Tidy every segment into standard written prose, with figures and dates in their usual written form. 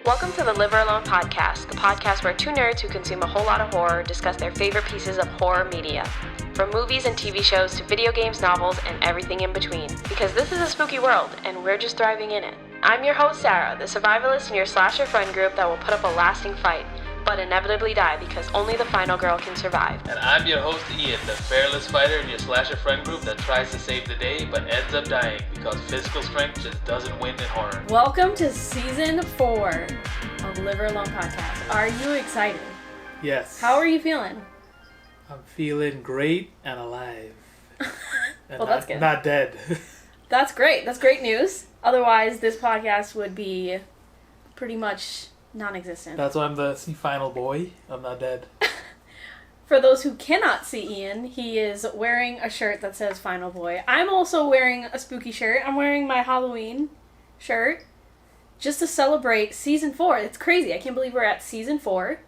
Welcome to the Live Alone podcast, the podcast where two nerds who consume a whole lot of horror discuss their favorite pieces of horror media. From movies and TV shows to video games, novels, and everything in between. Because this is a spooky world, and we're just thriving in it. I'm your host, Sarah, the survivalist in your slasher friend group that will put up a lasting fight, but inevitably die because only the final girl can survive. And I'm your host, Ian, the fearless fighter in your slasher friend group that tries to save the day, but ends up dying because physical strength just doesn't win in horror. Welcome to Season 4 of Live Alone podcast. Are you excited? Yes. How are you feeling? I'm feeling great and alive. And well, that's good. Not dead. That's great. That's great news. Otherwise, this podcast would be pretty much non-existent. That's why I'm the final boy. I'm not dead. For those who cannot see Ian, he is wearing a shirt that says Final Boy. I'm also wearing a spooky shirt. I'm wearing my Halloween shirt just to celebrate Season 4. It's crazy. I can't believe we're at Season 4.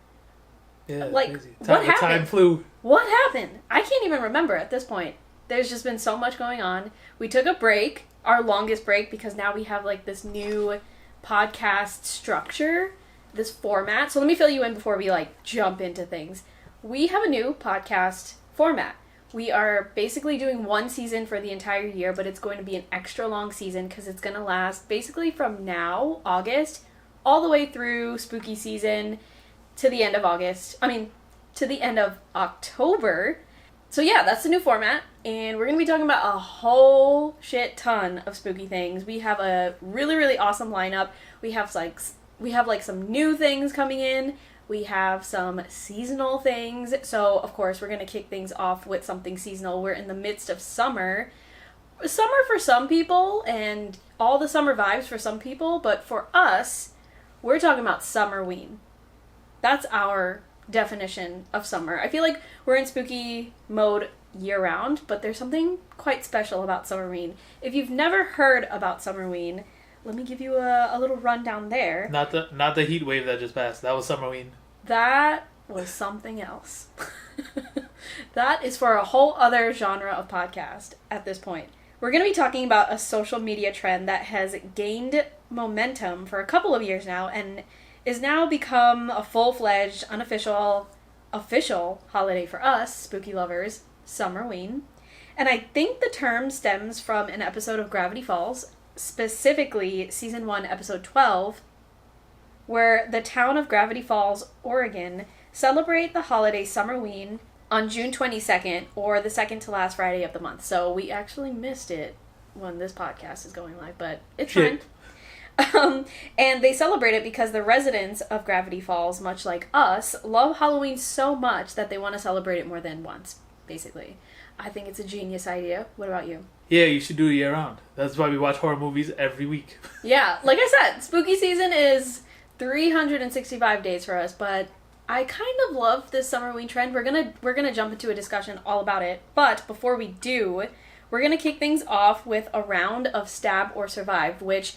Yeah, like, crazy. What happened? Time flew. What happened? I can't even remember at this point. There's just been so much going on. We took a break, our longest break, because now we have like this new podcast structure, this format. So let me fill you in before we like jump into things. We have a new podcast format. We are basically doing one season for the entire year, but it's going to be an extra long season because it's going to last basically from now, August, all the way through spooky season to the end of August. To the end of October. So yeah, that's the new format, and we're going to be talking about a whole shit ton of spooky things. We have a really, really awesome lineup. We have some new things coming in. We have some seasonal things. So, of course, we're going to kick things off with something seasonal. We're in the midst of summer. Summer for some people, and all the summer vibes for some people, but for us, we're talking about SUMMERWEEN. That's our definition of summer. I feel like we're in spooky mode year-round, but there's something quite special about SUMMERWEEN. If you've never heard about SUMMERWEEN, let me give you a little rundown there. Not the heat wave that just passed. That was SUMMERWEEN. That was something else. That is for a whole other genre of podcast at this point. We're going to be talking about a social media trend that has gained momentum for a couple of years now and is now become a full-fledged, official holiday for us, spooky lovers, SUMMERWEEN. And I think the term stems from an episode of Gravity Falls, specifically Season 1, Episode 12, where the town of Gravity Falls, Oregon, celebrate the holiday SUMMERWEEN on June 22nd, or the second to last Friday of the month. So we actually missed it when this podcast is going live, but it's fine. And they celebrate it because the residents of Gravity Falls, much like us, love Halloween so much that they want to celebrate it more than once, basically. I think it's a genius idea. What about you? Yeah, you should do it year-round. That's why we watch horror movies every week. Yeah, like I said, spooky season is 365 days for us, but I kind of love this SUMMERWEEN trend. We're gonna jump into a discussion all about it, but before we do, we're gonna kick things off with a round of Stab or Survive, which,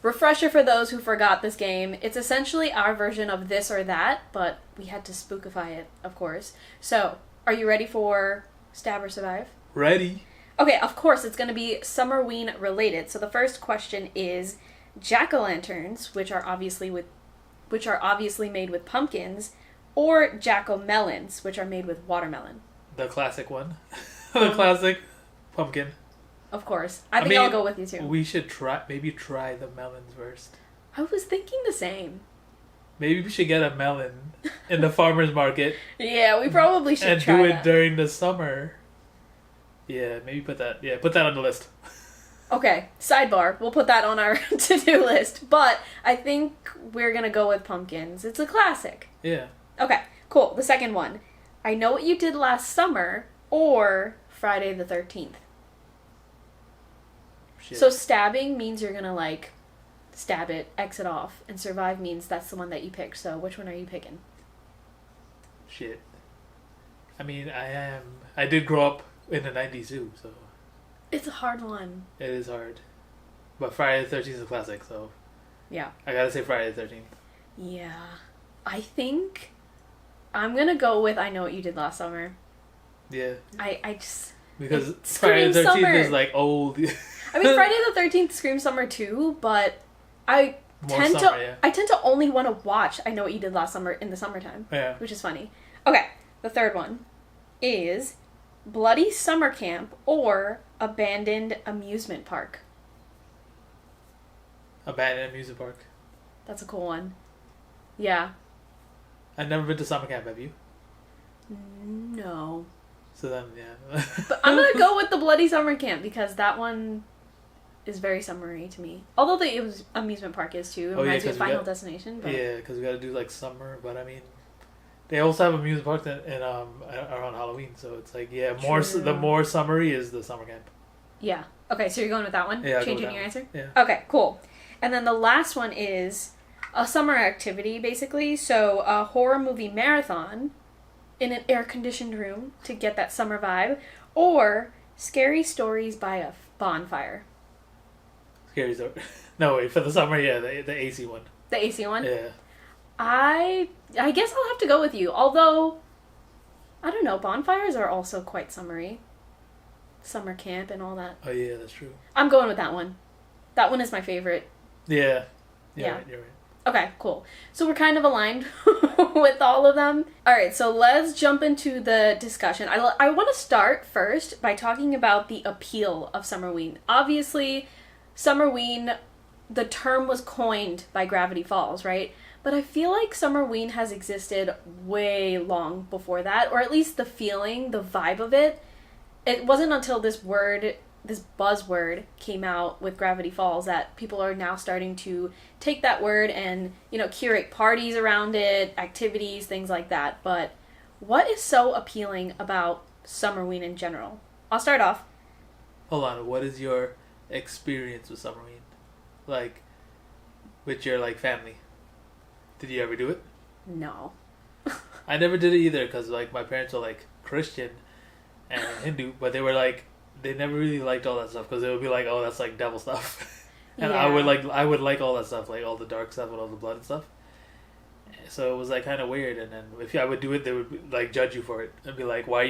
refresher for those who forgot this game, it's essentially our version of This or That, but we had to spookify it, of course. So, are you ready for Stab or Survive? Ready. Okay, of course, it's going to be SUMMERWEEN related. So the first question is jack-o'-lanterns, which are obviously made with pumpkins, or jack-o'-melons, which are made with watermelon. The classic one. The classic pumpkin. Of course. I think I'll go with you too. We should try the melons first. I was thinking the same. Maybe we should get a melon in the farmer's market. Yeah, we probably should and try do it that. during the summer. Yeah, maybe put that on the list. Okay, sidebar. We'll put that on our to-do list. But I think we're going to go with pumpkins. It's a classic. Yeah. Okay, cool. The second one. I Know What You Did Last Summer or Friday the 13th. Shit. So stabbing means you're going to like stab it, exit off, and survive means that's the one that you picked. So which one are you picking? Shit. I did grow up in the 90s too, so. It's a hard one. It is hard. But Friday the 13th is a classic, so. Yeah. I gotta say Friday the 13th. Yeah. I think I'm gonna go with I Know What You Did Last Summer. Yeah. I just... Because Friday the 13th summer. is like old. I mean, Friday the 13th screams summer too, but I I tend to only want to watch I Know What You Did Last Summer in the summertime. Yeah. Which is funny. Okay, the third one is Bloody Summer Camp or Abandoned Amusement Park. Abandoned Amusement Park. That's a cool one. Yeah. I've never been to summer camp, have you? No. So then, yeah. But I'm going to go with the Bloody Summer Camp because that one is very summery to me. Although the amusement park is too. It reminds me of Final Destination. But... Yeah, because we got to do like summer, but I mean, they also have amusement parks in around Halloween, so it's like, yeah, the more summery is the summer camp. Yeah. Okay, so you're going with that one? Yeah, changing your answer? Yeah. Okay, cool. And then the last one is a summer activity, basically. So a horror movie marathon in an air-conditioned room to get that summer vibe, or scary stories by a bonfire. Scary story. No, wait, for the summer, yeah, the AC one. The AC one? Yeah. I guess I'll have to go with you. Although, I don't know, bonfires are also quite summery. Summer camp and all that. Oh, yeah, that's true. I'm going with that one. That one is my favorite. Yeah. Yeah. Right, you're right. Okay, cool. So we're kind of aligned with all of them. Alright, so let's jump into the discussion. I want to start first by talking about the appeal of Summerween. Obviously, Summerween, the term was coined by Gravity Falls, right? But I feel like Summerween has existed way long before that, or at least the feeling, the vibe of it. It wasn't until this buzzword came out with Gravity Falls that people are now starting to take that word and, curate parties around it, activities, things like that. But what is so appealing about Summerween in general? I'll start off. Hold on, what is your experience with Summerween? Like, with your, family? Did you ever do it? No. I never did it either because, my parents are, Christian and Hindu, but they were, they never really liked all that stuff because they would be like, oh, that's, devil stuff. And yeah. I would like all that stuff, all the dark stuff and all the blood and stuff. So it was, kind of weird. And then if I would do it, they would, judge you for it and be like, why are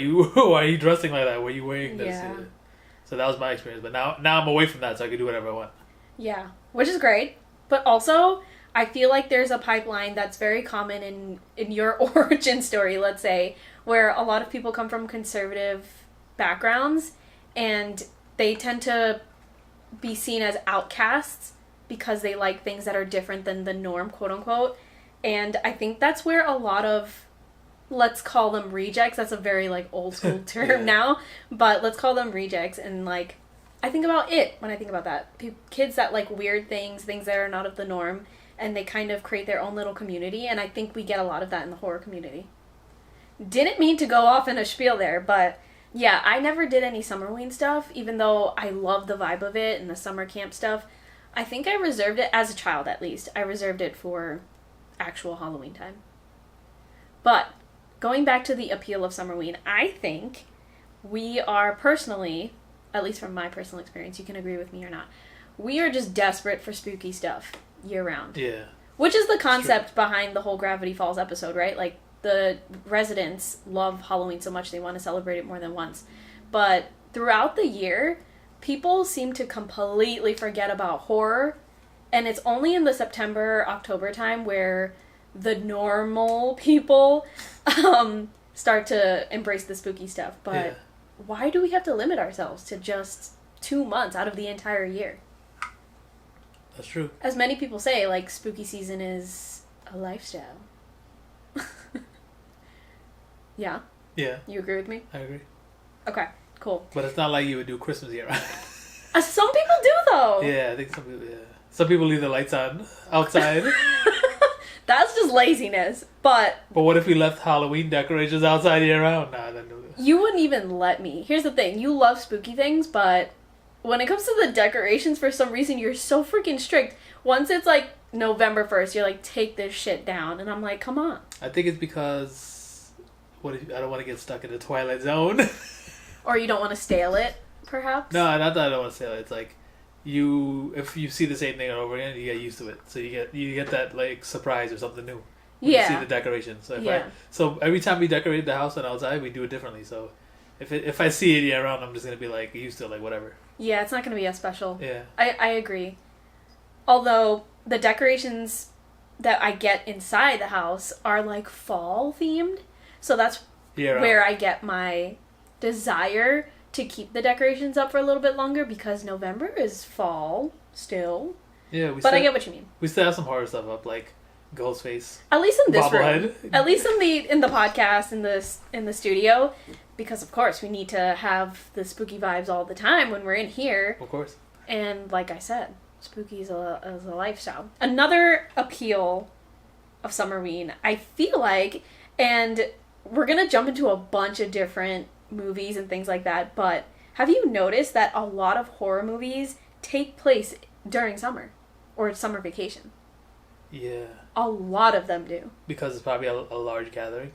you dressing like that? Why are you wearing this? Yeah. So that was my experience. But now I'm away from that, so I can do whatever I want. Yeah, which is great. But also, I feel like there's a pipeline that's very common in your origin story, let's say, where a lot of people come from conservative backgrounds and they tend to be seen as outcasts because they like things that are different than the norm, quote unquote. And I think that's where a lot of, let's call them rejects, that's a very old school term yeah. now, but let's call them rejects. And I think about it when I think about that. Kids that like weird things that are not of the norm, and they kind of create their own little community, and I think we get a lot of that in the horror community. Didn't mean to go off in a spiel there, but yeah, I never did any Summerween stuff, even though I love the vibe of it and the summer camp stuff. I think I reserved it, as a child at least, I reserved it for actual Halloween time. But, going back to the appeal of Summerween, I think we are personally, at least from my personal experience, you can agree with me or not, we are just desperate for spooky stuff year-round. Yeah. Which is the concept behind the whole Gravity Falls episode, right? The residents love Halloween so much they want to celebrate it more than once. But throughout the year, people seem to completely forget about horror, and it's only in the September, October time where the normal people start to embrace the spooky stuff. But why do we have to limit ourselves to just 2 months out of the entire year? That's true. As many people say, spooky season is a lifestyle. Yeah? Yeah. You agree with me? I agree. Okay, cool. But it's not like you would do Christmas year round. Some people do, though. Yeah, I think some people, Some people leave the lights on outside. That's just laziness, but what if we left Halloween decorations outside year round? Nah, then you wouldn't even let me. Here's the thing. You love spooky things, but when it comes to the decorations, for some reason, you're so freaking strict. Once it's, November 1st, you're take this shit down. And I'm like, come on. I think it's because... I don't want to get stuck in the Twilight Zone. Or you don't want to stale it, perhaps? No, not that I don't want to stale it. It's if you see the same thing over again, you get used to it. So you get that surprise or something new. When you see the decorations. So so every time we decorate the house and outside, we do it differently. So if I see it year round, I'm just gonna be used to it, whatever. Yeah, it's not gonna be as special. Yeah. I agree. Although the decorations that I get inside the house are like fall themed. So that's where I get my desire to keep the decorations up for a little bit longer, because November is fall still. Yeah, but I get what you mean. We still have some horror stuff up, like Ghostface. At least in this Bobblehead. room. At least in the podcast, in the studio, because of course we need to have the spooky vibes all the time when we're in here. Of course. And like I said, spooky is a lifestyle. Another appeal of Summerween, I feel like, and we're gonna jump into a bunch of different movies and things like that, but have you noticed that a lot of horror movies take place during summer or summer vacation? Yeah. A lot of them do. Because it's probably a large gathering.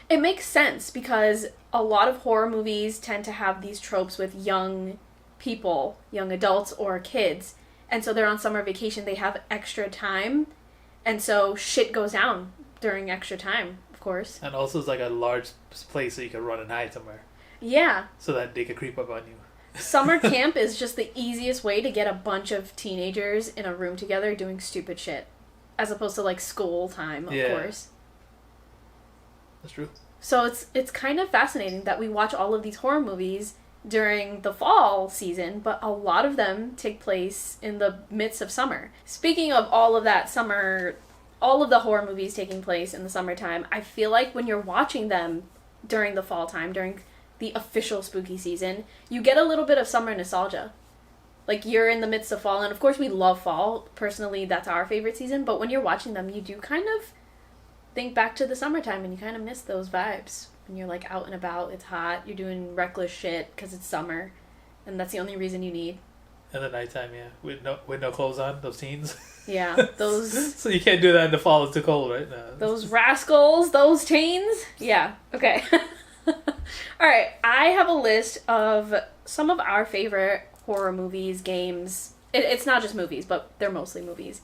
It makes sense, because a lot of horror movies tend to have these tropes with young people, young adults or kids, and so they're on summer vacation, they have extra time, and so shit goes down during extra time, of course. And also it's like a large place so you can run and hide somewhere. Yeah. So that they could creep up on you. Summer camp is just the easiest way to get a bunch of teenagers in a room together doing stupid shit. As opposed to like school time, of course. That's true. So it's kind of fascinating that we watch all of these horror movies during the fall season, but a lot of them take place in the midst of summer. Speaking of all of that summer, all of the horror movies taking place in the summertime, I feel like when you're watching them during the fall time, during the official spooky season, you get a little bit of summer nostalgia. Like, you're in the midst of fall, and of course we love fall. Personally, that's our favorite season, but when you're watching them, you do kind of think back to the summertime, and you kind of miss those vibes. When you're, like, out and about, it's hot, you're doing reckless shit because it's summer, and that's the only reason you need. In the nighttime, yeah. With no clothes on, those teens. Yeah, those... So you can't do that in the fall, it's too cold, right? No. Those rascals, those teens? Yeah, okay. Alright, I have a list of some of our favorite horror movies, games. It's not just movies, but they're mostly movies.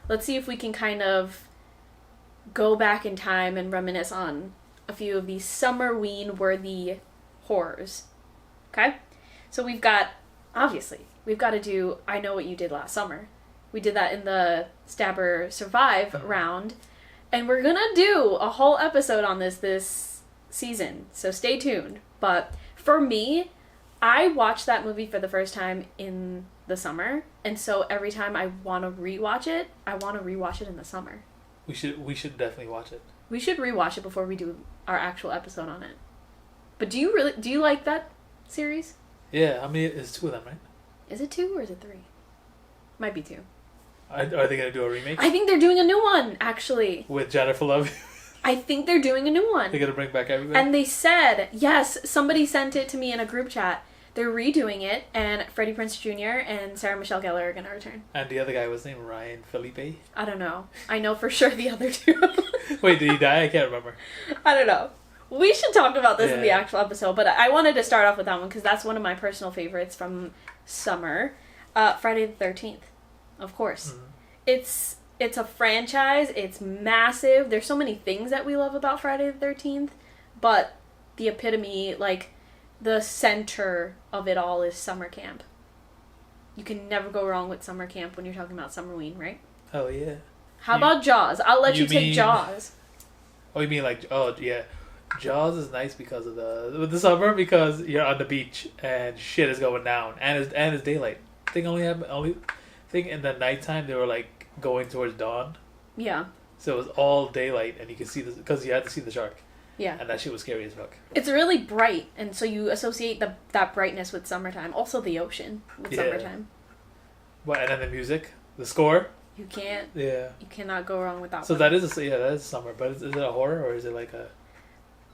Let's see if we can kind of go back in time and reminisce on a few of these Summerween-worthy horrors. Okay? So we've got to do I Know What You Did Last Summer. We did that in the Stabber Survive round. And we're gonna do a whole episode on this season. So stay tuned. But for me, I watched that movie for the first time in the summer. And so every time I want to rewatch it, I want to rewatch it in the summer. We should definitely watch it. We should rewatch it before we do our actual episode on it. But do you like that series? Yeah, I mean, it's 2 of them, right? Is it 2 or is it 3? Might be 2. Are they going to do a remake? I think they're doing a new one, actually. With Jennifer Love? I think they're doing a new one. They're going to bring back everybody? And they said, yes, somebody sent it to me in a group chat. They're redoing it, and Freddie Prinze Jr. and Sarah Michelle Gellar are going to return. And the other guy was named Ryan Felipe? I don't know. I know for sure the other 2. Wait, did he die? I can't remember. I don't know. We should talk about this in the actual episode, but I wanted to start off with that one because that's one of my personal favorites from summer. Friday the 13th, of course. Mm-hmm. It's a franchise. It's massive. There's so many things that we love about Friday the 13th, but the epitome, like, the center of it all is summer camp. You can never go wrong with summer camp when you're talking about Summerween, right? Oh, yeah. How about Jaws? I'll let you take Jaws. Oh, you mean like, oh, yeah. Jaws is nice because of the summer, because you're on the beach and shit is going down and it's daylight. Only thing in the nighttime they were like going towards dawn. Yeah. So it was all daylight and you could see because you had to see the shark. Yeah. And that shit was scary as fuck. It's really bright, and so you associate that brightness with summertime. Also the ocean with summertime. Well, and then the music, the score. You can't. Yeah. You cannot go wrong with that. So that is that is summer, but is it a horror or is it like a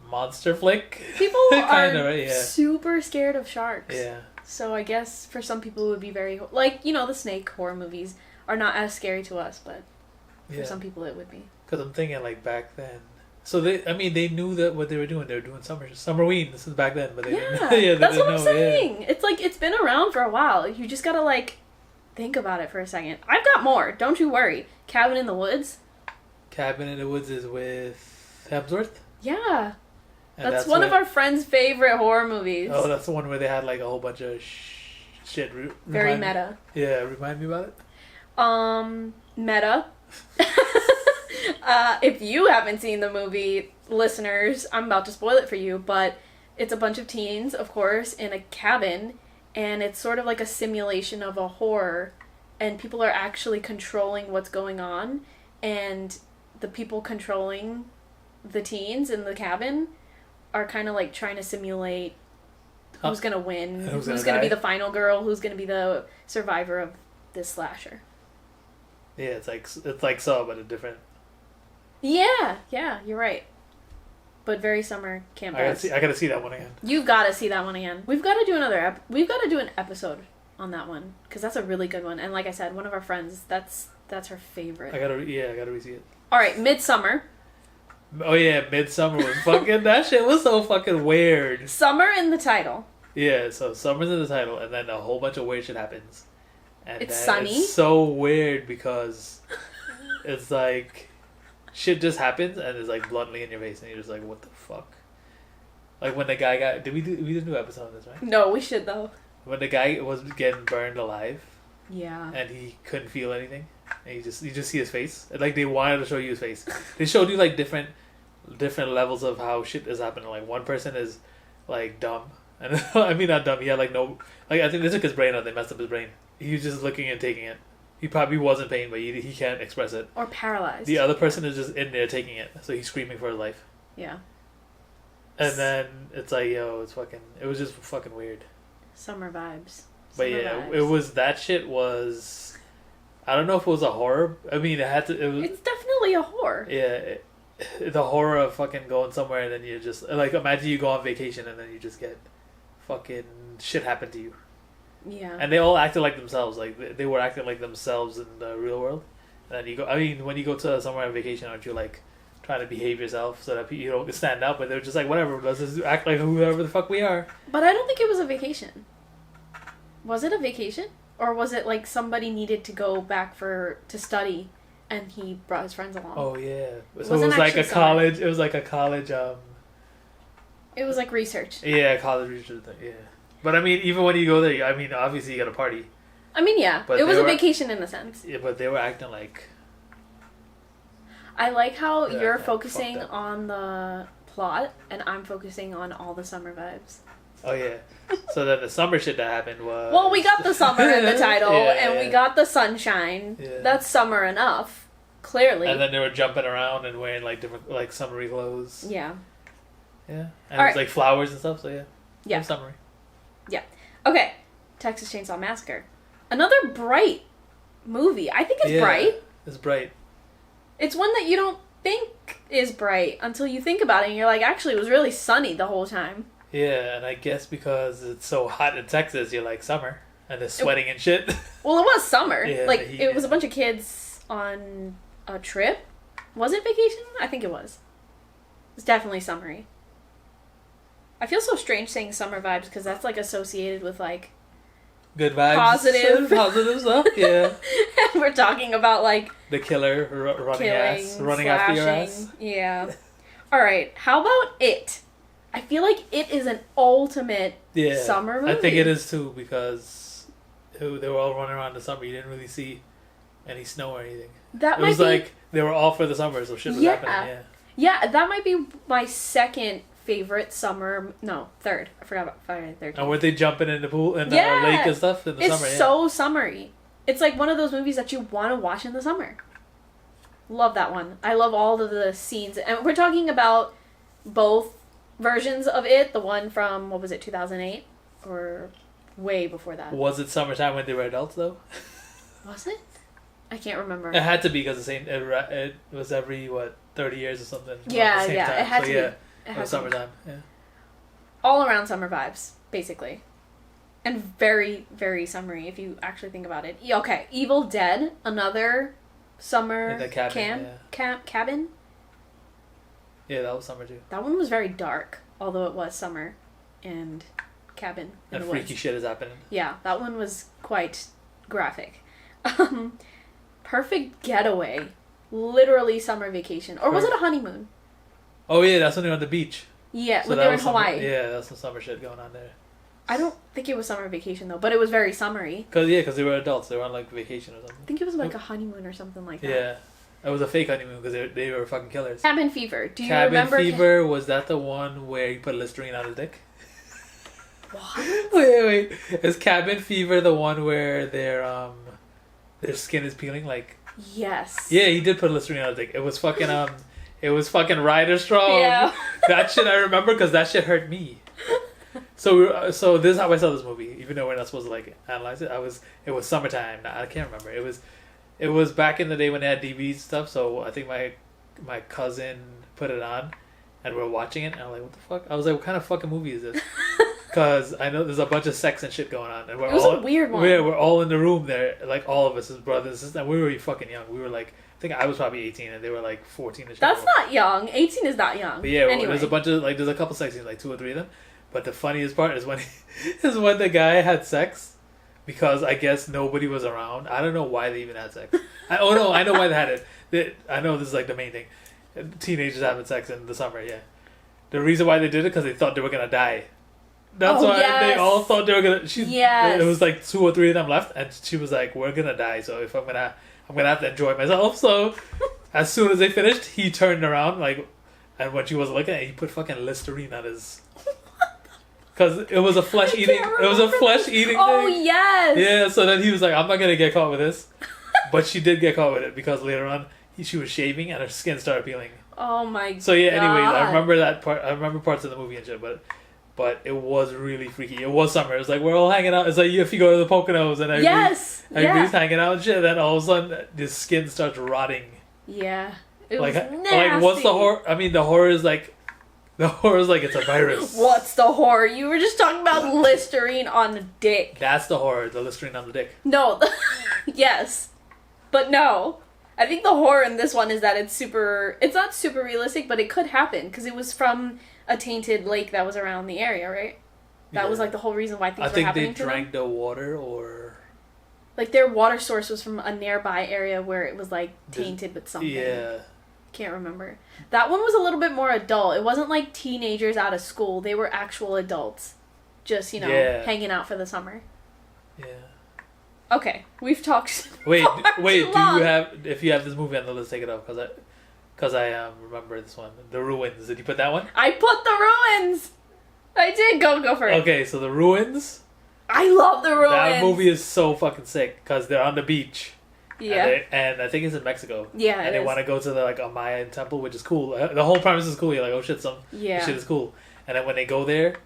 monster flick? People are super scared of sharks. Yeah. So I guess for some people it would be very like the snake horror movies are not as scary to us, but for some people it would be. Because I'm thinking like back then. So they knew that what they were doing. They were doing Summerween. This is back then, but they didn't. That's what I'm saying. Yeah. It's like it's been around for a while. You just gotta like think about it for a second. I've got more. Don't you worry. Cabin in the Woods. Cabin in the Woods is with Hemsworth. Yeah. And that's one of our friends' favorite horror movies. Oh, that's the one where they had like a whole bunch of shit. Very meta. Yeah, remind me about it. Meta. If you haven't seen the movie, listeners, I'm about to spoil it for you, but it's a bunch of teens, of course, in a cabin, and it's sort of like a simulation of a horror, and people are actually controlling what's going on, and the people controlling the teens in the cabin are kind of like trying to simulate who's gonna win, who's gonna be the final girl, who's gonna be the survivor of this slasher. Yeah, it's like Saw, but a different. Yeah, you're right. But very summer camp. I gotta see that one again. You've got to see that one again. We've got to do we've got to do an episode on that one because that's a really good one. And like I said, one of our friends, that's her favorite. I gotta re-see it. All right, Midsommar. Oh yeah, Midsommar was fucking. That shit was so fucking weird. Summer in the title. Yeah, so summer's in the title, and then a whole bunch of weird shit happens. And it's sunny. It's so weird because it's like shit just happens and it's like bluntly in your face, and you're just like, what the fuck? Like when the guy got. We did a new episode on this, right? No, we should though. When the guy was getting burned alive. Yeah. And he couldn't feel anything. And you just see his face. Like they wanted to show you his face. They showed you like different levels of how shit is happening. Like one person is like dumb, and I mean not dumb. He had like no like I think they took his brain out. They messed up his brain. He was just looking and taking it. He probably was in pain, but he can't express it. Or paralyzed. The other person is just in there taking it, so he's screaming for his life. Yeah. And then it's like it was just fucking weird. Summer vibes. But it was that shit was. I don't know if it was a horror. I mean, it had to. It's definitely a horror. Yeah, the horror of fucking going somewhere and then you just like imagine you go on vacation and then you just get fucking shit happen to you. Yeah. And they all acted like themselves. Like they were acting like themselves in the real world. And then you go. I mean, when you go to somewhere on vacation, aren't you like trying to behave yourself so that you don't stand up? But they're just like whatever. Let's just act like whoever the fuck we are. But I don't think it was a vacation. Was it a vacation? Or was it like somebody needed to go back to study and he brought his friends along? Oh yeah. So it was like a college. It was like a college. It was like research. Yeah, college research thing. Yeah. But I mean, even when you go there, I mean, obviously you got to party. I mean, yeah. But it was a vacation in a sense. Yeah, but they were acting like. I like how you're focusing on the plot and I'm focusing on all the summer vibes. Oh yeah. So then the summer shit that happened was. Well, we got the summer in the title, and we got the sunshine. Yeah. That's summer enough, clearly. And then they were jumping around and wearing like different like summery clothes. Yeah. Yeah. And it was like flowers and stuff. So yeah. Yeah. Summery. Yeah. Okay. Texas Chainsaw Massacre, another bright movie. I think it's bright. It's bright. It's one that you don't think is bright until you think about it, and you're like, actually, it was really sunny the whole time. Yeah, and I guess because it's so hot in Texas, you're like summer, and they're sweating and shit. Well, it was summer. Yeah, like, it was a bunch of kids on a trip. Was it vacation? I think it was. It's definitely summery. I feel so strange saying summer vibes because that's like associated with like good vibes, positive stuff. Yeah. And we're talking about like the killer running after your ass. Yeah. All right. How about It? I feel like It is an ultimate summer movie. I think it is too because they were all running around in the summer. You didn't really see any snow or anything. It was like they were all for the summer, so shit was happening. Yeah, that might be my second favorite summer. No, third. I forgot about Friday the 13th. And weren't they jumping in the pool and the lake and stuff in the summer? It's so summery. It's like one of those movies that you want to watch in the summer. Love that one. I love all of the scenes. And we're talking about both versions of It. The one from, 2008? Or way before that. Was it summertime when they were adults, though? Was it? I can't remember. It had to be because it was every, 30 years or something. Yeah, it had to be. It was summertime, yeah. All around summer vibes, basically. And very, very summery, if you actually think about it. Okay, Evil Dead, another summer in the cabin, cabin. Yeah, that was summer too. That one was very dark, although it was summer and cabin in and the freaky woods. Shit is happening. Yeah, that one was quite graphic. Perfect Getaway, literally summer vacation, or was it a honeymoon? Oh yeah, that's when they were on the beach. Yeah, so when they were in Hawaii. Yeah, that's some summer shit going on there. I don't think it was summer vacation though, but it was very summery. Because they were adults. They were on like vacation or something. I think it was like a honeymoon or something like that. Yeah. It was a fake honeymoon because they were fucking killers. Cabin Fever. Do you remember? Cabin Fever, was that the one where he put Listerine on his dick? What? Wait. Is Cabin Fever the one where their skin is peeling? Like. Yes. Yeah, he did put Listerine on his dick. It was fucking Rider Strong. Yeah. That shit I remember because that shit hurt me. So this is how I saw this movie, even though we're not supposed to like analyze it. It was summertime. I can't remember. It was back in the day when they had DVDs and stuff. So I think my cousin put it on, and we're watching it. And I'm like, what the fuck? I was like, what kind of fucking movie is this? Because I know there's a bunch of sex and shit going on, and it was a weird one. We're all in the room there, like all of us as brothers and sisters. And we were fucking young. We were like, I think I was probably 18, and they were like 14 and shit. That's not young. 18 is not young. But yeah, anyway. There's a bunch of there's a couple sex scenes, like 2 or 3 of them. But the funniest part is when the guy had sex, because I guess nobody was around. I don't know why they even had sex. I know why they had it. I know this is like the main thing. Teenagers having sex in the summer, yeah. The reason why they did it because they thought they were gonna die. That's why they all thought they were gonna. It was like 2 or 3 of them left, and she was like, "We're gonna die. So if I'm gonna have to enjoy myself." So as soon as they finished, he turned around and when she was looking at it, he put fucking Listerine on his. Because it was a flesh eating. It was a flesh eating thing. Oh yes. Yeah. So then he was like, "I'm not gonna get caught with this," but she did get caught with it because later on she was shaving and her skin started peeling. Oh my god. So yeah. Anyways, I remember that part. I remember parts of the movie and shit, but it was really freaky. It was summer. It was like we're all hanging out. It's like if you go to the Poconos and everybody's hanging out and shit. Then all of a sudden, the skin starts rotting. Yeah. It was nasty. Like what's the horror? I mean, the horror is like. The horror is like it's a virus. What's the horror? You were just talking about Listerine on the dick. That's the horror, the Listerine on the dick. No. Yes. But no. I think the horror in this one is that it's not super realistic, but it could happen because it was from a tainted lake that was around the area, right? That was like the whole reason why things were happening to them. I think they drank the water or... Like their water source was from a nearby area where it was like tainted with something. Yeah. Can't remember. That one was a little bit more adult. It wasn't like teenagers out of school. They were actual adults. Just, hanging out for the summer. Yeah. Okay. We've talked Wait, if you have this movie on the list, take it off because I remember this one. The Ruins. Did you put that one? I put The Ruins. I did. Go for it. Okay, so The Ruins. I love The Ruins. That movie is so fucking sick because they're on the beach. Yeah. And I think it's in Mexico. Yeah, and they want to go to a Mayan temple, which is cool. The whole premise is cool. You're like, oh shit, this shit is cool. And then when they go there,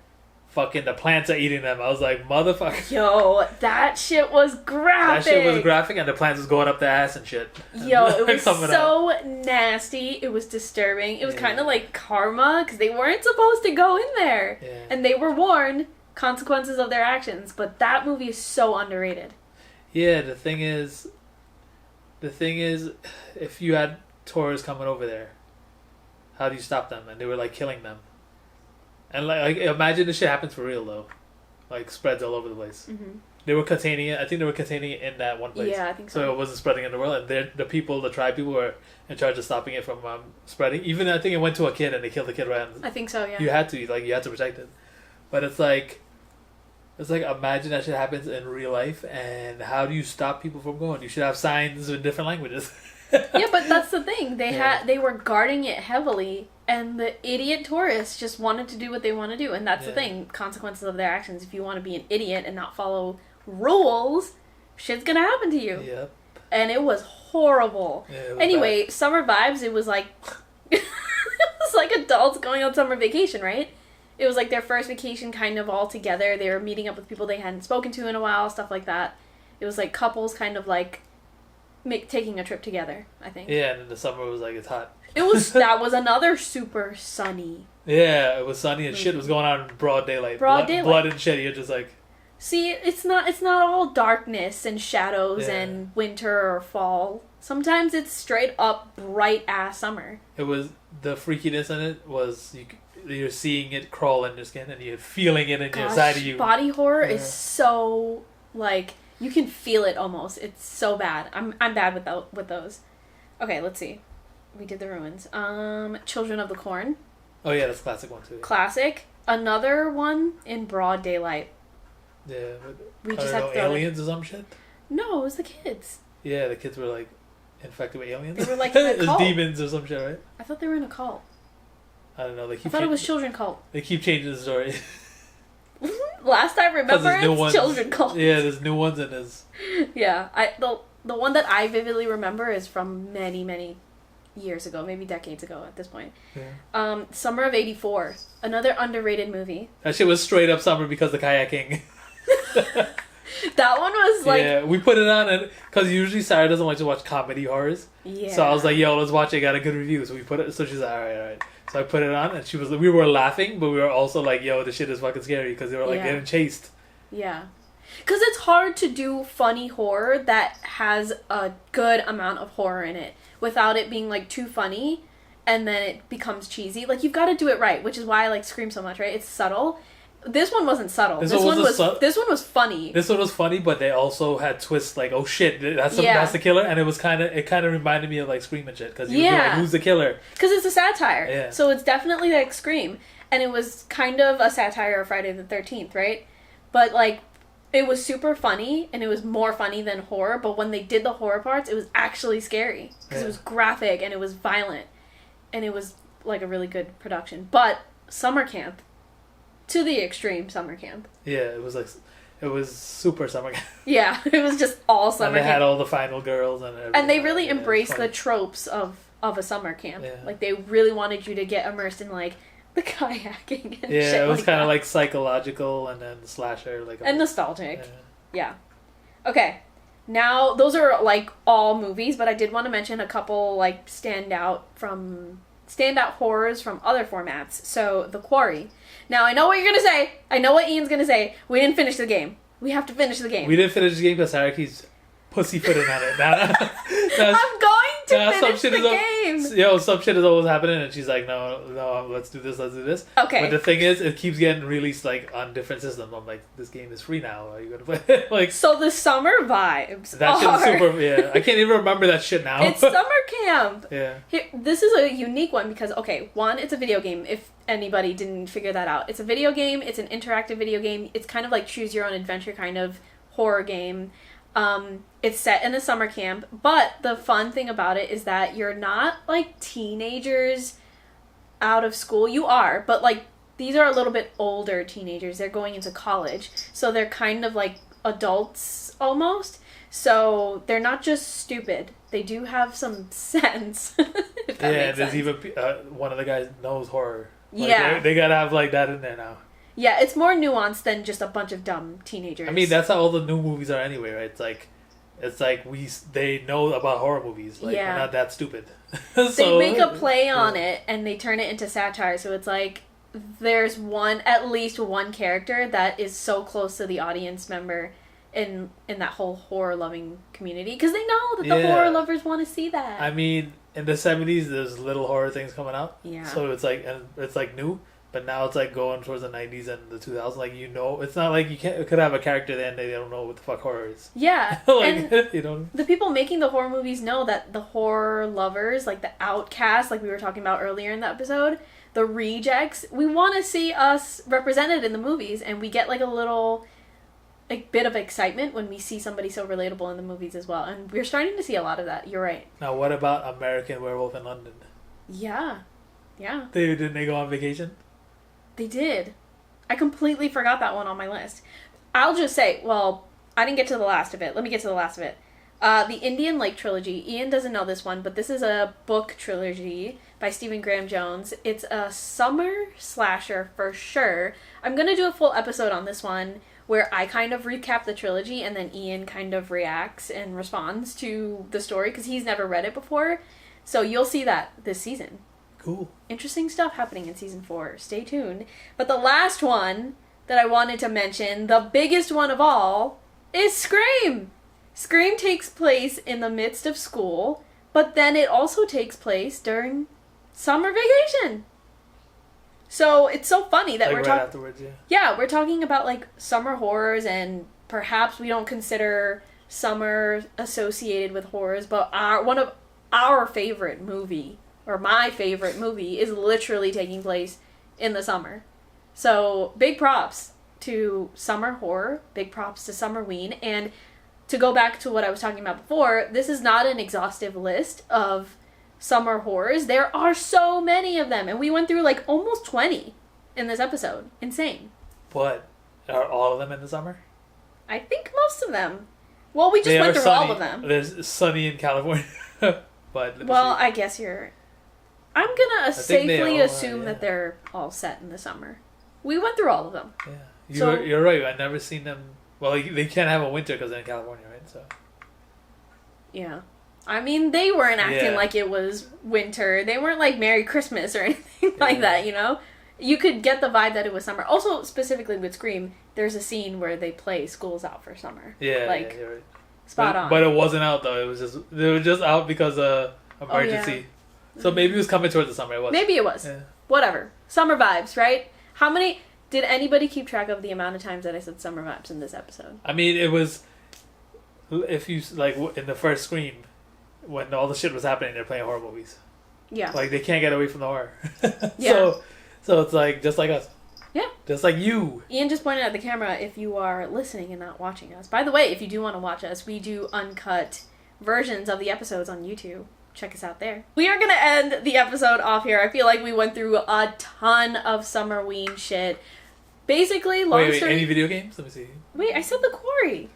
fucking the plants are eating them. I was like, motherfucker. Yo, that shit was graphic. That shit was graphic, and the plants was going up the ass and shit. Yo, it was so nasty. It was disturbing. It was kind of like karma, because they weren't supposed to go in there. Yeah. And they were warned consequences of their actions. But that movie is so underrated. Yeah, the thing is, if you had tourists coming over there, how do you stop them? And they were like killing them. And like imagine this shit happens for real though, like spreads all over the place. Mm-hmm. They were containing it. I think they were containing it in that one place. Yeah, I think so. So it wasn't spreading in the world, and the tribe people were in charge of stopping it from spreading. Even I think it went to a kid, and they killed the kid right. I think so. Yeah. You had to protect it, but it's like imagine that shit happens in real life, and how do you stop people from going? You should have signs in different languages. Yeah, but that's the thing. They were guarding it heavily, and the idiot tourists just wanted to do what they want to do, and that's the thing. Consequences of their actions. If you want to be an idiot and not follow rules, shit's gonna happen to you. Yep. And it was horrible. Yeah, it was anyway, bad. Summer vibes. It was like it was like adults going on summer vacation, right? It was like their first vacation kind of all together. They were meeting up with people they hadn't spoken to in a while, stuff like that. It was like couples kind of like taking a trip together, I think. Yeah, and in the summer it was like it's hot. That was another super sunny. Yeah, it was sunny and shit was going on in broad daylight. Blood and shit, you're just like... See, it's not all darkness and shadows and winter or fall. Sometimes it's straight up bright ass summer. It was... The freakiness in it was... You're seeing it crawl in your skin and you're feeling it in your side of you. Body horror is so like you can feel it almost. It's so bad. I'm bad with those. Okay, let's see. We did The Ruins. Children of the Corn. Oh yeah, that's a classic one too. Classic. Another one in broad daylight. Yeah, We I just don't had know, to aliens or some shit. No, it was the kids. Yeah, the kids were like infected with aliens. They were like in a It was cult. demons or some shit, right? I thought they were in a cult. I don't know. They keep I thought it was children cult. They keep changing the story. Last I remember, it's children cult. Yeah, there's new ones and there's... Yeah, the one that I vividly remember is from many, many years ago, maybe decades ago at this point. Yeah. Summer of '84, another underrated movie. That shit was straight up summer because of the kayaking. That one was like... Yeah, we put it on and... Because usually Sarah doesn't like to watch comedy horrors. Yeah. So I was like, yo, let's watch it. Got a good review. So we put it... So she's like, alright. So I put it on and we were laughing, but we were also like, yo, this shit is fucking scary because they were like getting chased. Yeah. Because it's hard to do funny horror that has a good amount of horror in it without it being like too funny and then it becomes cheesy. Like, you've got to do it right, which is why I like Scream so much, right? It's subtle. This one wasn't subtle. This one was funny. This one was funny, but they also had twists like, oh shit, that's the killer, and it kind of reminded me of like Scream and shit because you were like, who's the killer? Because it's a satire, yeah. So it's definitely like Scream, and it was kind of a satire of Friday the 13th, right? But like, it was super funny, and it was more funny than horror. But when they did the horror parts, it was actually scary because it was graphic and it was violent, and it was like a really good production. But summer camp. To the extreme summer camp. Yeah, it was super summer camp. Yeah, it was just all summer camp. And they had all the final girls and everything. And they really embraced the tropes of a summer camp. Yeah. Like, they really wanted you to get immersed in, like, the kayaking and shit. Yeah, it was like kind of like psychological and then slasher. And nostalgic. Yeah. Okay. Now, those are, like, all movies, but I did want to mention a couple, like, standout horrors from other formats. So, The Quarry. Now, I know what you're going to say. I know what Ian's going to say. We didn't finish the game. We have to finish the game. We didn't finish the game because Sarah keeps pussyfooting on it. I'm going to finish the game. Yo, some shit is always happening and she's like, no, let's do this. Okay. But the thing is, it keeps getting released like on different systems. I'm like, this game is free now. Are you going to play it? Like, so the summer vibes that shit is super, yeah. I can't even remember that shit now. It's summer camp. Yeah. Here, this is a unique one because, okay, one, it's a video game, if anybody didn't figure that out. It's a video game. It's an interactive video game. It's kind of like choose your own adventure kind of horror game. It's set in a summer camp, but the fun thing about it is that you're not like teenagers out of school. You are, but like these are a little bit older teenagers. They're going into college, so they're kind of like adults almost. So they're not just stupid. They do have some sense. If that makes there's sense. even one of the guys knows horror. Like, yeah, they gotta have like that in there now. Yeah, it's more nuanced than just a bunch of dumb teenagers. I mean, that's how all the new movies are anyway, right? It's like they know about horror movies. Like, we're not that stupid. So, they make a play on it and they turn it into satire. So it's like there's at least one character that is so close to the audience member in that whole horror loving community because they know that the horror lovers want to see that. I mean, in the 70s, there's little horror things coming out. Yeah. So it's like new. But now it's like going towards the 90s and the 2000s. Like, it's not like you could have a character then they don't know what the fuck horror is. Yeah. Like, and the people making the horror movies know that the horror lovers, like the outcasts, like we were talking about earlier in the episode, the rejects, we want to see us represented in the movies, and we get like a little like bit of excitement when we see somebody so relatable in the movies as well. And we're starting to see a lot of that. You're right. Now, what about American Werewolf in London? Yeah. Yeah. Didn't they go on vacation? They did. I completely forgot that one on my list. I'll just say, well, I didn't get to the last of it. Let me get to the last of it. The Indian Lake trilogy. Ian doesn't know this one, but this is a book trilogy by Stephen Graham Jones. It's a summer slasher for sure. I'm going to do a full episode on this one where I kind of recap the trilogy and then Ian kind of reacts and responds to the story because he's never read it before. So you'll see that this season. Cool. Interesting stuff happening in season 4. Stay tuned. But the last one that I wanted to mention, the biggest one of all, is Scream. Scream takes place in the midst of school, but then it also takes place during summer vacation. So it's so funny that like we're right talking. Afterwards, yeah. Yeah, we're talking about like summer horrors, and perhaps we don't consider summer associated with horrors, but one of our favorite movie. Or my favorite movie is literally taking place in the summer. So, big props to summer horror. Big props to SUMMERWEEN. And to go back to what I was talking about before, this is not an exhaustive list of summer horrors. There are so many of them. And we went through like almost 20 in this episode. Insane. But are all of them in the summer? I think most of them. Well, we just went through all of them. There's sunny in California. But I guess you're... I'm going to safely assume that they're all set in the summer. We went through all of them. Yeah. You're right. I've never seen them... Well, they can't have a winter because they're in California, right? So. Yeah. I mean, they weren't acting like it was winter. They weren't like Merry Christmas or anything like that, you know? You could get the vibe that it was summer. Also, specifically with Scream, there's a scene where they play School's Out for Summer. Yeah, you're right. Spot on. But it wasn't out, though. They were just out because of emergency. So maybe it was coming towards the summer. It was. Maybe it was. Yeah. Whatever. Summer vibes, right? How many... Did anybody keep track of the amount of times that I said summer vibes in this episode? I mean, it was... If you... Like, in the first Scream, when all the shit was happening, they're playing horror movies. Yeah. Like, they can't get away from the horror. Yeah. So it's like, just like us. Yeah. Just like you. Ian just pointed at the camera if you are listening and not watching us. By the way, if you do want to watch us, we do uncut versions of the episodes on YouTube. Check us out there. We are going to end the episode off here. I feel like we went through a ton of SUMMERWEEN shit. Basically, long story... any video games? Let me see. Wait, I said the quarry.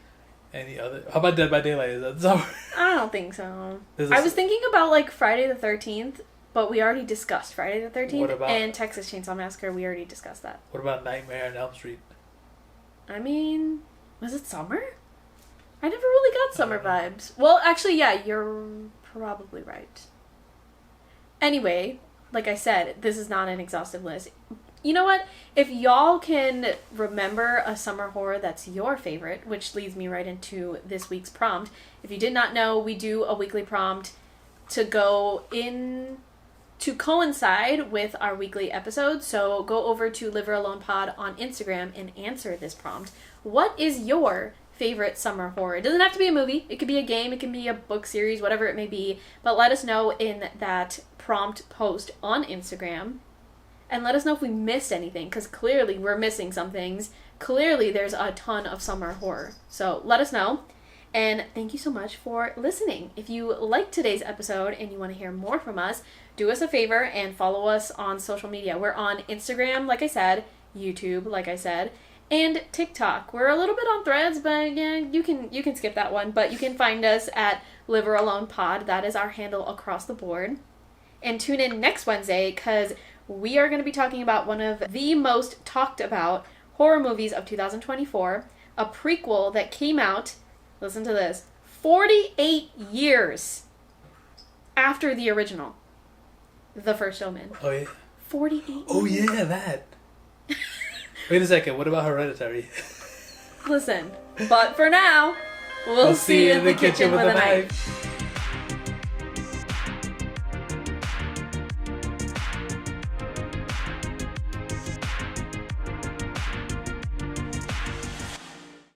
Any other? How about Dead by Daylight? Is that summer? I don't think so. I was thinking about like Friday the 13th, but we already discussed Friday the 13th. What about... And Texas Chainsaw Massacre, we already discussed that. What about Nightmare on Elm Street? I mean, was it summer? I never really got summer vibes. Well, actually, yeah, you're probably right. Anyway, like I said, this is not an exhaustive list. You know what? If y'all can remember a summer horror that's your favorite, which leads me right into this week's prompt. If you did not know, we do a weekly prompt to go in to coincide with our weekly episode. So go over to Live or Alone Pod on Instagram and answer this prompt. What is your favorite summer horror? It doesn't have to be a movie. It could be a game. It can be a book series, whatever it may be. But let us know in that prompt post on Instagram. And let us know if we missed anything, because clearly we're missing some things. Clearly there's a ton of summer horror. So let us know. And thank you so much for listening. If you liked today's episode and you want to hear more from us, do us a favor and follow us on social media. We're on Instagram, like I said, YouTube, like I said, and TikTok. We're a little bit on Threads, but yeah, you can skip that one. But you can find us at Live or Alone Pod. That is our handle across the board. And tune in next Wednesday, because we are going to be talking about one of the most talked about horror movies of 2024, a prequel that came out, listen to this, 48 years after the original, The First Omen. Oh, yeah. 48 years. Oh, yeah, that. Wait a second, what about Hereditary? Listen, but for now, we'll see you in the kitchen with a knife.